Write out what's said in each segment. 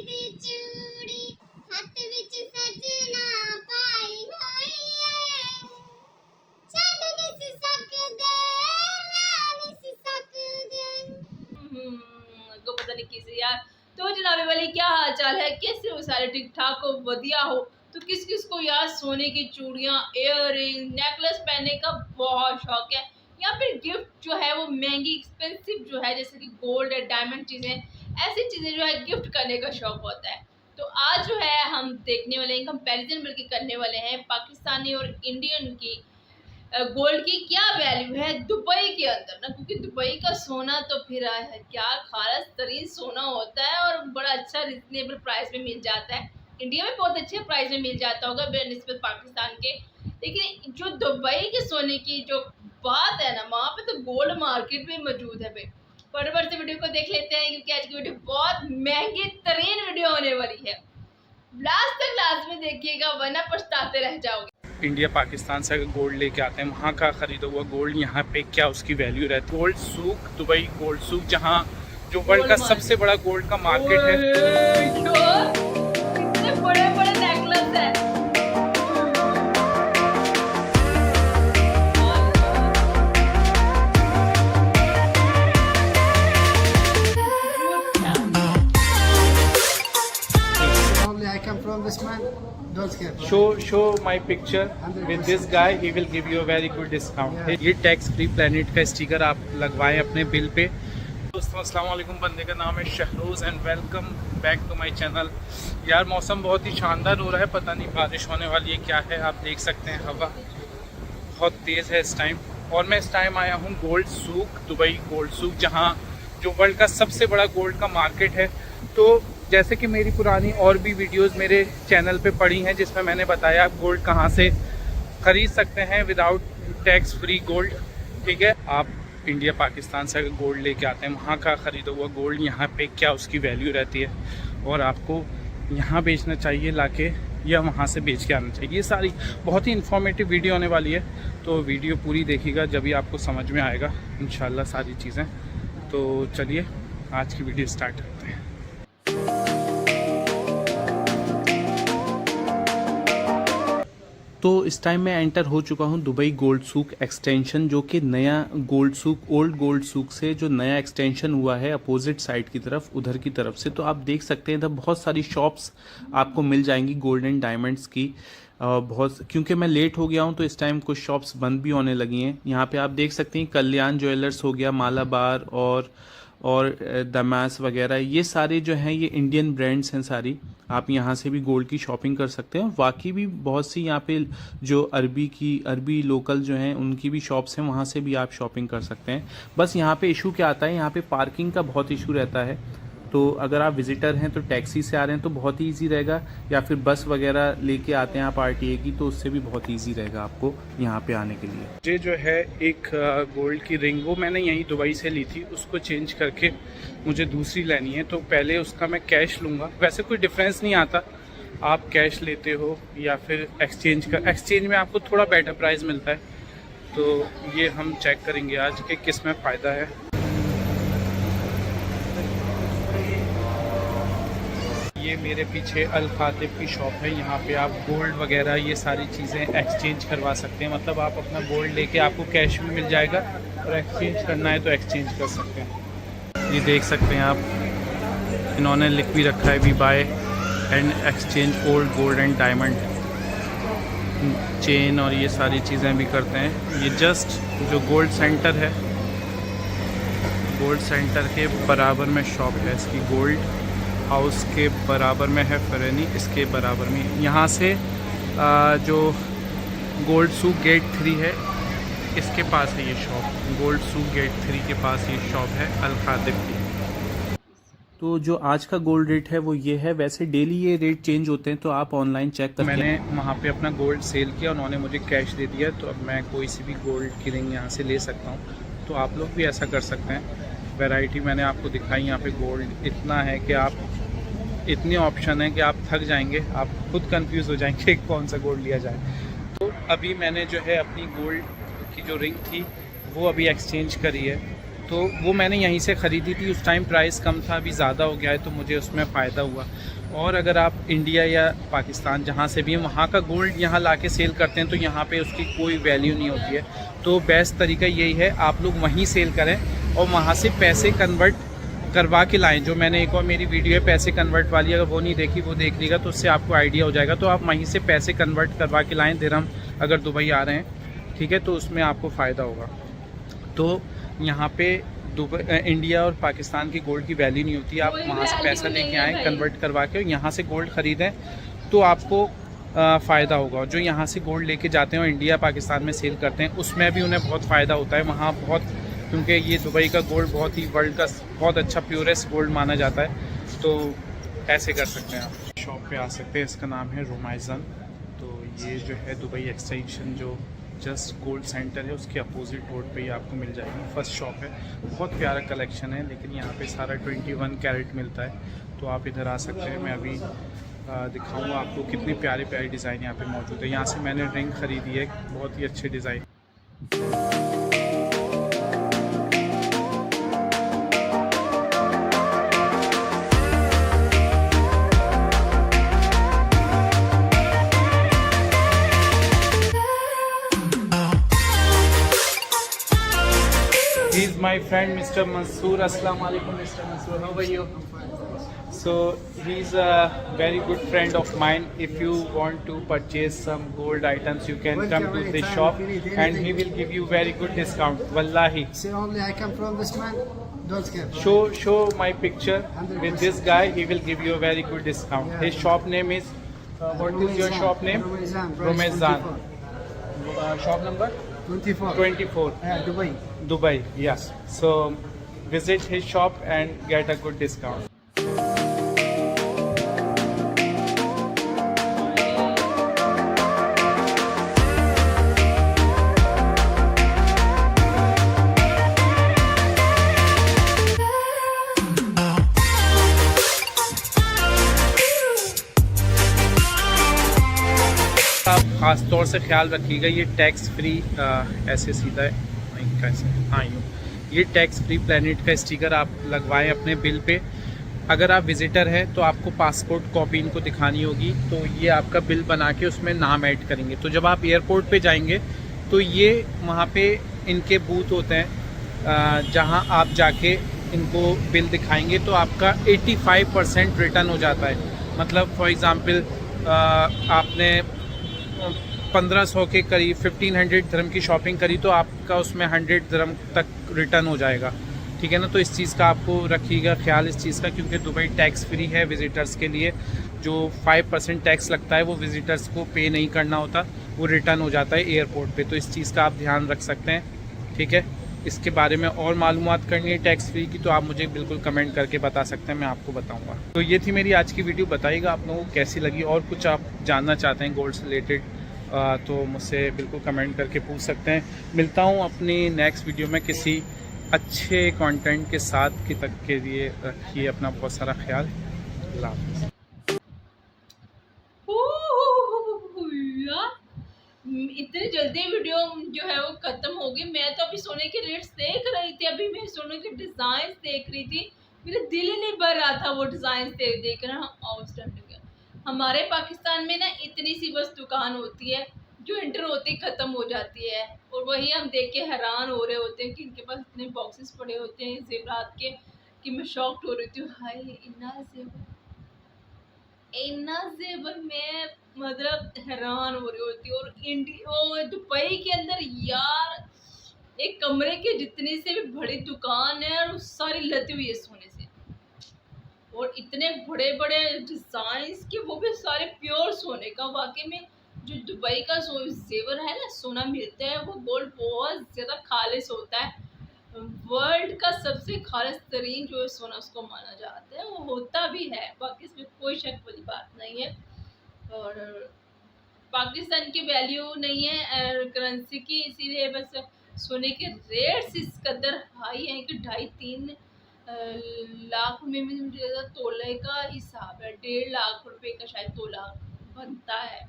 दी चूड़ी हथ विच सजना पाई होई है छड़ निस सकदे मैं निस सकदे को पता नहीं किसी यार। तो जनाबे वाली क्या हाल चाल है, कैसे हो सारे, ठीक ठाक हो, बढ़िया हो। तो किस किस को यार सोने की चूड़ियां, इयररिंग, नेकलेस पहनने का बहुत शौक है, या फिर गिफ्ट जो है वो महंगी एक्सपेंसिव जो है जैसे कि गोल्ड है, डायमंड चीजें, ऐसी चीजें जो है गिफ्ट करने का शौक होता है। तो आज जो है हम देखने वाले हैं, कंपैरिजन बल्कि करने वाले हैं पाकिस्तानी और इंडियन की गोल्ड की क्या वैल्यू है दुबई के अंदर ना, क्योंकि दुबई का सोना तो फिर क्या खास तरीन सोना होता है और बड़ा अच्छा रिजनेबल प्राइस में मिल जाता है। इंडिया में बहुत अच्छे प्राइस में मिल जाता होगा बेनिस्बत पाकिस्तान के, लेकिन जो दुबई के सोने की जो बात है ना, वहाँ पे तो गोल्ड मार्केट भी मौजूद है भाई। फटाफट से वीडियो को देख लेते हैं क्योंकि आज की वीडियो बहुत महंगी तरीन वीडियो होने वाली है। लास्ट तक लास्ट में देखिएगा वरना पछताते रह जाओगे। इंडिया पाकिस्तान से अगर गोल्ड लेके आते हैं, वहाँ का ख़रीदा हुआ गोल्ड यहाँ पे क्या उसकी वैल्यू रहती है। गोल्ड सूक, दुबई गोल्ड सूक, जहाँ जो वर्ल्ड का सबसे बड़ा गोल्ड का मार्केट है। इतने बड़े बड़े नेकलेस है। I come from this man. Don't scare. Show my picture with this guy. He will give you a very good discount. ये टैक्स फ्री प्लेनेट का स्टिकर आप लगवाएं अपने बिल पे। दोस्तों अस्सलाम वालेकुम, बंदे का नाम है Shahroz and welcome back to my channel. यार मौसम बहुत ही शानदार हो रहा है, पता नहीं बारिश होने वाली है क्या है। आप देख सकते हैं हवा बहुत तेज़ है इस टाइम, और मैं इस टाइम आया हूँ गोल्ड सूक, दुबई गोल्ड सूक, जहाँ जो वर्ल्ड का सबसे बड़ा गोल्ड का मार्केट है। तो जैसे कि मेरी पुरानी और भी वीडियोस मेरे चैनल पे पड़ी हैं जिसमें मैंने बताया आप गोल्ड कहाँ से ख़रीद सकते हैं विदाउट टैक्स फ्री गोल्ड, ठीक है। आप इंडिया पाकिस्तान से अगर गोल्ड लेके आते हैं, वहाँ का ख़रीदा हुआ गोल्ड यहाँ पे क्या उसकी वैल्यू रहती है, और आपको यहाँ बेचना चाहिए लाके या वहाँ से बेच के आना चाहिए। ये सारी बहुत ही इन्फॉर्मेटिव वीडियो होने वाली है, तो वीडियो पूरी देखिएगा जब भी आपको समझ में आएगा इंशाल्लाह सारी चीज़ें। तो चलिए आज की वीडियो स्टार्ट करते हैं। तो इस टाइम मैं एंटर हो चुका हूँ दुबई गोल्ड सूक एक्सटेंशन, जो कि नया गोल्ड सूक, ओल्ड गोल्ड सूक से जो नया एक्सटेंशन हुआ है अपोजिट साइड की तरफ, उधर की तरफ से। तो आप देख सकते हैं इधर बहुत सारी शॉप्स आपको मिल जाएंगी गोल्ड एंड डायमंड्स की। बहुत, क्योंकि मैं लेट हो गया हूँ तो इस टाइम कुछ शॉप्स बंद भी होने लगी हैं। यहाँ पे आप देख सकते हैं कल्याण ज्वेलर्स हो गया, मालाबार और दमास वगैरह, ये सारे जो हैं ये इंडियन ब्रांड्स हैं सारी। आप यहाँ से भी गोल्ड की शॉपिंग कर सकते हैं। बाकी भी बहुत सी यहाँ पे जो अरबी लोकल जो हैं उनकी भी शॉप्स हैं, वहाँ से भी आप शॉपिंग कर सकते हैं। बस यहाँ पे इशू क्या आता है, यहाँ पे पार्किंग का बहुत इशू रहता है। तो अगर आप विजिटर हैं तो टैक्सी से आ रहे हैं तो बहुत ही ईजी रहेगा, या फिर बस वगैरह लेके आते हैं आप आरटीए की तो उससे भी बहुत ईजी रहेगा आपको यहाँ पे आने के लिए। ये जो है एक गोल्ड की रिंग, वो मैंने यहीं दुबई से ली थी, उसको चेंज करके मुझे दूसरी लेनी है। तो पहले उसका मैं कैश लूँगा, वैसे कोई डिफरेंस नहीं आता, आप कैश लेते हो या फिर एक्सचेंज में आपको थोड़ा बेटर प्राइस मिलता है। तो ये हम चेक करेंगे आज कि किस में फ़ायदा है। ये मेरे पीछे अल खातिब की शॉप है, यहाँ पे आप गोल्ड वगैरह ये सारी चीज़ें एक्सचेंज करवा सकते हैं। मतलब आप अपना गोल्ड लेके आपको कैश भी मिल जाएगा, और एक्सचेंज करना है तो एक्सचेंज कर सकते हैं। ये देख सकते हैं आप, इन्होंने लिख भी रखा है we buy and exchange old gold and diamond chain, और ये सारी चीज़ें भी करते हैं। ये जस्ट जो गोल्ड सेंटर है, गोल्ड सेंटर के बराबर में शॉप है इसकी, गोल्ड हाउस के बराबर में है फरेनी, इसके बराबर में। यहाँ से जो गोल्ड सूक गेट 3 है इसके पास है ये शॉप, गोल्ड सूक गेट 3 के पास ये शॉप है अल खातिब की। तो जो आज का गोल्ड रेट है वो ये है, वैसे डेली ये रेट चेंज होते हैं तो आप ऑनलाइन चेक कर। मैंने वहाँ पे अपना गोल्ड सेल किया, उन्होंने मुझे कैश दे दिया, तो अब मैं कोई सी भी गोल्ड की रिंग यहाँ से ले सकता हूँ। तो आप लोग भी ऐसा कर सकते हैं। वैरायटी मैंने आपको दिखाई, यहाँ पे गोल्ड इतना है कि आप, इतने ऑप्शन है कि आप थक जाएंगे, आप खुद कंफ्यूज हो जाएंगे कौन सा गोल्ड लिया जाए। तो अभी मैंने जो है अपनी गोल्ड की जो रिंग थी वो अभी एक्सचेंज करी है, तो वो मैंने यहीं से ख़रीदी थी। उस टाइम प्राइस कम था, अभी ज़्यादा हो गया है, तो मुझे उसमें फ़ायदा हुआ। और अगर आप इंडिया या पाकिस्तान जहाँ से भी वहाँ का गोल्ड यहाँ लाके सेल करते हैं तो यहाँ पे उसकी कोई वैल्यू नहीं होती है। तो बेस्ट तरीका यही है, आप लोग वहीं सेल करें और वहाँ से पैसे कन्वर्ट करवा के लाएं। जो मैंने एक और मेरी वीडियो है पैसे कन्वर्ट वाली, अगर वो नहीं देखी वो देख लीजिएगा, तो उससे आपको आइडिया हो जाएगा। तो आप वहीं से पैसे कन्वर्ट करवा के लाएँ दिरहम, अगर दुबई आ रहे हैं, ठीक है, तो उसमें आपको फ़ायदा होगा। तो यहाँ पे इंडिया और पाकिस्तान की गोल्ड की वैल्यू नहीं होती। आप वहाँ से पैसा लेके आएँ कन्वर्ट करवा के, यहाँ से गोल्ड ख़रीदें तो आपको फ़ायदा होगा। जो यहाँ से गोल्ड लेके जाते हैं और इंडिया पाकिस्तान में सेल करते हैं उसमें भी उन्हें बहुत फ़ायदा होता है वहाँ बहुत, क्योंकि ये दुबई का गोल्ड बहुत ही वर्ल्ड का बहुत अच्छा प्योरेस्ट गोल्ड माना जाता है। तो ऐसे कर सकते हैं आप। शॉप पे आ सकते हैं, इसका नाम है रोमाइजन। तो ये जो है दुबई एक्सटेंशन जो जस्ट गोल्ड सेंटर है उसके अपोजिट रोड पे ही आपको मिल जाएगी। फर्स्ट शॉप है, बहुत प्यारा कलेक्शन है, लेकिन यहाँ पे सारा 21 कैरेट मिलता है। तो आप इधर आ सकते हैं। मैं अभी दिखाऊंगा आपको कितनी प्यारी प्यारी डिज़ाइन यहाँ पे मौजूद है। यहाँ से मैंने रिंग ख़रीदी है, बहुत ही अच्छे design. He is my friend Mr. Mansoor. Assalamu alaikum Mr. Mansoor. How are you? So he is a very good friend of mine. If you want to purchase some gold items, you can come to this shop and he will give you very good discount. Wallahi. Say only I come from this man. Don't scare. Show my picture with this guy. He will give you a very good discount. His shop name is what is your shop name? Romezan. Shop number 24. Dubai. Dubai, yes. So visit his shop and get a good discount. आप ख़ास तौर से ख्याल रखिएगा, ये tax free ऐसे सीधा है नहीं कैसे, हाँ ये टैक्स फ्री प्लैनेट का स्टिकर आप लगवाएं अपने बिल पे। अगर आप विज़िटर हैं तो आपको पासपोर्ट कॉपी इनको दिखानी होगी, तो ये आपका बिल बना के उसमें नाम ऐड करेंगे। तो जब आप एयरपोर्ट पे जाएंगे तो ये वहाँ पे इनके बूथ होते हैं, जहाँ आप जाके इनको बिल दिखाएंगे तो आपका 85% रिटर्न हो जाता है। मतलब फॉर एग्ज़ाम्पल आपने 1500 के करीब 1500 दिरहम की शॉपिंग करी तो आपका उसमें 100 दिरहम तक रिटर्न हो जाएगा, ठीक है ना। तो इस चीज़ का आपको रखिएगा ख्याल इस चीज़ का, क्योंकि दुबई टैक्स फ्री है विज़िटर्स के लिए। जो 5% टैक्स लगता है वो विज़िटर्स को पे नहीं करना होता, वो रिटर्न हो जाता है एयरपोर्ट पे। तो इस चीज़ का आप ध्यान रख सकते हैं, ठीक है। इसके बारे में और मालूमात करनी है टैक्स फ्री की तो आप मुझे बिल्कुल कमेंट करके बता सकते हैं, मैं आपको बताऊंगा। तो ये थी मेरी आज की वीडियो, बताइएगा आप लोगों को कैसी लगी और कुछ आप जानना चाहते हैं गोल्ड से रिलेटेड तो मुझसे बिल्कुल कमेंट करके पूछ सकते हैं। मिलता हूँ अपनी नेक्स्ट वीडियो में किसी अच्छे कंटेंट के साथ। कि तक के लिए रखिए अपना बहुत सारा ख्याल। अल्लाह हाफ़िज़। इतनी जल्दी वीडियो जो है वो खत्म हो गई। मैं तो अभी सोने के रेट्स देख रही थी, अभी मैं सोने के डिज़ाइन देख रही थी, मेरा दिल ही नहीं भर रहा था वो डिज़ाइन देख कर। आउटस्टैंडिंग है। हमारे पाकिस्तान में ना इतनी सी बस दुकान होती है जो इंटर होते ही ख़त्म हो जाती है, और वही हम देख के हैरान हो रहे होते हैं कि इनके पास इतने बॉक्सेस पड़े होते हैं जेवरात के कि मैं शॉक्ड हो रही थी। हाय इन्ना जेवर मैं मतलब हैरान हो रही होती। और दुबई के अंदर यार एक कमरे के जितनी से भी बड़ी दुकान है और सारी लदी हुई है सोने से, और इतने बड़े बड़े डिज़ाइंस के, वो भी सारे प्योर सोने का। वाकई में जो दुबई का जेवर है ना, सोना मिलता है वो गोल्ड बहुत ज़्यादा खालिस होता है। वर्ल्ड का सबसे खालिस तरीन जो सोना उसको माना जाता है, वो होता भी है, बाकी इसमें कोई शक वाली बात नहीं है। और पाकिस्तान की वैल्यू नहीं है करेंसी की, इसीलिए बस सोने के रेट्स इस कदर हाई हैं कि 2.5-3 लाख में मुझे तोले का हिसाब है, 1.5 लाख रुपए का शायद तोला बनता है।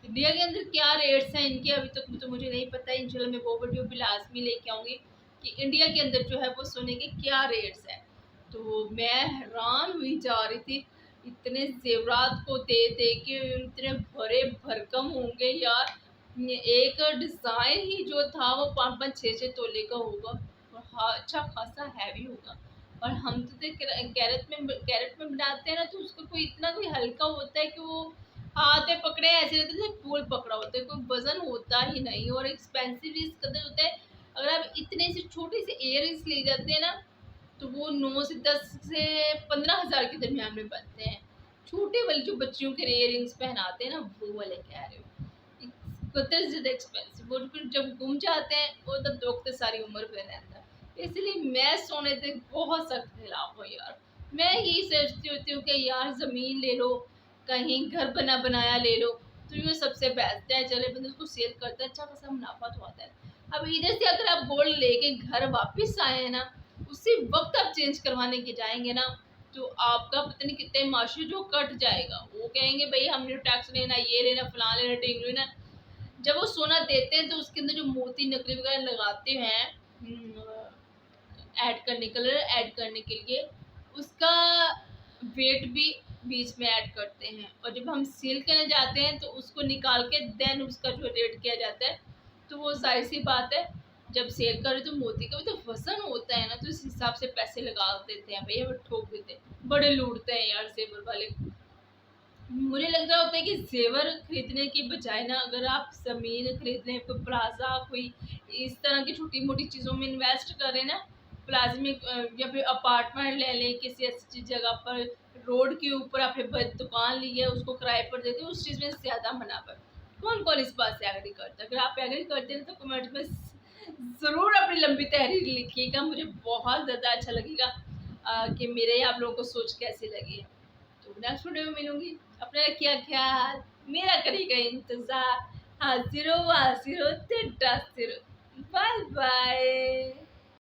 इंडिया के अंदर क्या रेट्स हैं इनके अभी तक तो मुझे नहीं पता है। इंशाल्लाह मैं वो वीडियो भी लाजमी लेके आऊँगी कि इंडिया के अंदर जो है वो सोने के क्या रेट्स हैं। तो मैं हैरान हुई जा रही थी, इतने जेवरात को दे दे के इतने भरे भरकम होंगे यार। एक डिज़ाइन ही जो था वो 5-5 6-6 तोले का होगा और हाँ अच्छा खासा हैवी होगा। और हम तो कैरेट में बनाते हैं ना, तो उसका कोई इतना कोई हल्का होता है कि वो हाथ में पकड़े ऐसे रहते जैसे फूल पकड़ा होता है, कोई वजन होता ही नहीं और एक्सपेंसिव भी इस कदर होता है। अगर आप इतने से छोटे से इयररिंग्स ले जाते हैं ना, तो वो 9 से 10 से 15 हज़ार के दरमियान में बनते हैं। छोटे वाले जो बच्चियों के इयररिंग्स पहनाते हैं ना, वो वाले कह रहे हो, कतर ज़्यादा एक्सपेंसिव। वो फिर जब गुम जाते हैं वो तब दोगते सारी उम्र पे रहता है। इसलिए मैं सोने से बहुत सख्त खिलाफ हूँ यार। मैं यही सोचती होती हूँ कि यार ज़मीन ले लो, कहीं घर बना बनाया ले लो, तो ये सबसे बेस्ट है। चले बंदे उसको सेल करते हैं, अच्छा खासा मुनाफा तो आता है। अब इधर से अगर आप गोल्ड लेके घर वापस आए हैं ना, उसी वक्त आप चेंज करवाने के जाएंगे ना, तो आपका पता नहीं कितने माशरे जो कट जाएगा। वो कहेंगे भाई हमने टैक्स लेना, ये लेना, फलां लेना, टिंग लेना। जब वो सोना देते हैं तो उसके अंदर जो मोती नकली वगैरह लगाते हैं ऐड करने, कलर ऐड करने के लिए, उसका वेट भी बीच में ऐड करते हैं। और जब हम सेल करने जाते हैं तो उसको निकाल के देन उसका जो रेट किया जाता है। तो वो जाहिर सी बात है, जब सेल करें तो मोती का भी तो वजन होता है ना, तो इस हिसाब से पैसे लगा देते हैं भैया, वो ठोक देते हैं। बड़े लूटते हैं यार जेवर वाले। मुझे लग रहा होता है कि जेवर खरीदने की बजाय ना, अगर आप ज़मीन खरीद लें, कोई प्लाजा, कोई इस तरह की छोटी मोटी चीज़ों में इन्वेस्ट करें ना, प्लाजा में या फिर अपार्टमेंट ले लें किसी ऐसी जगह पर, रोड के ऊपर आपने दुकान ली है उसको किराए पर देते हैं, उस चीज़ में ज़्यादा मुनाफा। कौन कौन इस बात से एग्री करता है? अगर आप एग्री करते हैं तो कमेंट में ज़रूर अपनी लंबी तहरीर लिखिएगा। मुझे बहुत ज़्यादा अच्छा लगेगा कि मेरे आप लोगों को सोच कैसी लगी है। तो नेक्स्ट वीडियो में मिलूंगी। अपना रखिए ख्याल, मेरा करेगा इंतज़ार। हाजिर हो बाय बाय।